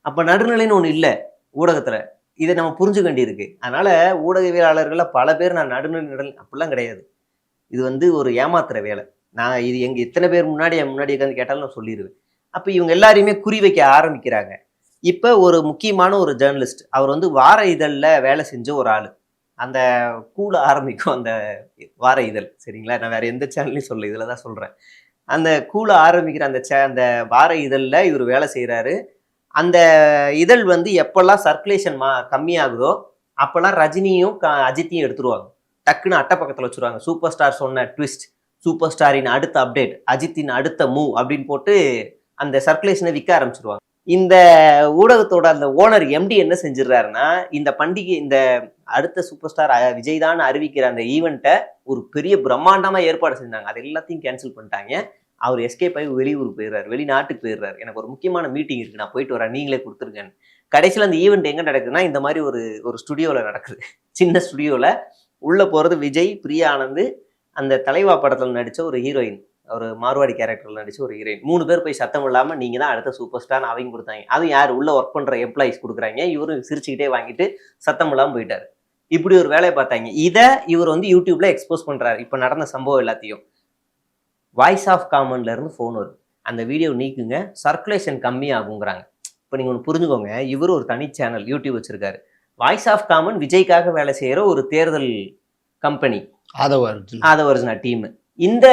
அப்ப நடுநிலைன்னு ஒண்ணு இல்ல ஊடகத்துல. இத நம்ம புரிஞ்சுக்க வேண்டியிருக்கு. அதனால ஊடகவியலாளர்கள்ல பல பேர் நான் நடுநிலை அப்படிலாம் கிடையாது. இது வந்து ஒரு ஏமாத்துற வேலை. நான் இது எங்க எத்தன பேர் முன்னாடி என் முன்னாடி உட்கார்ந்து கேட்டாலும் நான் சொல்லிருவேன். அப்ப இவங்க எல்லாரையுமே குறி வைக்க ஆரம்பிக்கிறாங்க. இப்ப ஒரு முக்கியமான ஒரு ஜர்னலிஸ்ட். அவர் வந்து வார இதழ்ல வேலை செஞ்ச ஒரு ஆளு. அந்த கூல ஆரம்பிக்கும் அந்த வார இதழ். சரிங்களா? நான் வேற எந்த சேனல்லயும் சொல்லல. இதுல தான் சொல்றேன். அந்த கூல ஆரம்பிக்கிற அந்த வார இதழ்ல இவரு வேலை செய்றாரு. அந்த இதழ் வந்து எப்பல்லாம் சர்க்குலேஷன் கம்மியாகுதோ, அப்பல்லாம் ரஜினியும், அஜித்தையும் எடுத்துருவாங்க. டக்குன்னு அட்ட பக்கத்துல வச்சுருவாங்க. சூப்பர் ஸ்டார் சொன்ன ட்விஸ்ட், சூப்பர் ஸ்டாரின் அடுத்த அப்டேட், அஜித்தின் அடுத்த மூவ் அப்படின்னு போட்டு அந்த சர்க்குலேஷனை விற்க ஆரம்பிச்சுருவாங்க. இந்த ஊடகத்தோட அந்த ஓனர் எம்டி என்ன செஞ்சிடறாருன்னா, இந்த பண்டிகை இந்த அடுத்த சூப்பர் ஸ்டார் விஜய் தான் அறிவிக்கிற அந்த ஈவெண்ட்டை ஒரு பெரிய பிரம்மாண்டமா ஏற்பாடு செஞ்சாங்க. அது எல்லாத்தையும் கேன்சல் பண்ணிட்டாங்க. அவர் எஸ்கேப் ஆகி வெளியூருக்கு போயிடுறாரு, வெளிநாட்டுக்கு போயிடுறாரு. எனக்கு ஒரு முக்கியமான மீட்டிங் இருக்கு, நான் போயிட்டு வரேன், நீங்களே கொடுத்துருங்கன்னு. கடைசியில் அந்த ஈவெண்ட் எங்க நடக்குதுன்னா, இந்த மாதிரி ஒரு ஒரு ஸ்டுடியோவில் நடக்குது. சின்ன ஸ்டுடியோவில் உள்ள போறது விஜய், பிரியா ஆனந்த், அந்த தலைவா படத்தில் நடிச்ச ஒரு ஹீரோயின், ஒரு மார்வாடி கேரக்டர்ல நடிச்ச ஒரு ஹீரோயின். 3 பேர் போய் சத்தம் இல்லாம நீங்க தான் அடுத்த சூப்பர் ஸ்டார் அவங்க கொடுத்தாங்க. அதுவும் யார் உள்ள ஒர்க் பண்ற எம்ப்ளாயிஸ் கொடுக்குறாங்க. இவரும் சிரிச்சுக்கிட்டே வாங்கிட்டு சத்தம் இல்லாம போயிட்டாரு. இப்படி ஒரு வேலையை பார்த்தாங்க. இதை இவர் வந்து யூடியூப்ல எக்ஸ்போஸ் பண்றாரு. இப்ப நடந்த சம்பவம் எல்லாத்தையும். வாய்ஸ் ஆஃப் காமன்ல இருந்து ஃபோன் வருது. அந்த வீடியோ நீக்குங்க, சர்க்குலேஷன் கம்மி ஆகுங்கிறாங்க. இப்போ நீங்க ஒன்று புரிஞ்சுக்கோங்க, இவர் ஒரு தனி சேனல் யூடியூப் வச்சிருக்காரு. வாய்ஸ் ஆஃப் காமன் விஜய்க்காக வேலை செய்யற ஒரு தேர்தல் கம்பெனி, ஆதவர்ஜுனா டீம். இந்த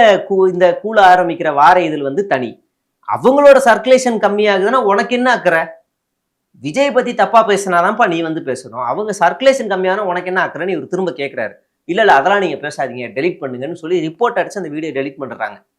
இந்த கூல ஆரம்பிக்கிற வார இதழ் வந்து தனி. அவங்களோட சர்க்குலேஷன் கம்மியாகுதுன்னா உனக்கு என்ன அக்கறை? விஜய் பத்தி தப்பா பேசினாதான்ப்பா நீ வந்து பேசணும். அவங்க சர்க்குலேஷன் கம்மியான உனக்கு என்ன அக்கறைன்னு இவர் திரும்ப கேட்கிறாரு. இல்ல அதெல்லாம் நீங்க பேசாதீங்க, டெலிட் பண்ணுங்கன்னு சொல்லி ரிப்போர்ட் அடிச்சு அந்த வீடியோ டெலிட் பண்றாங்க.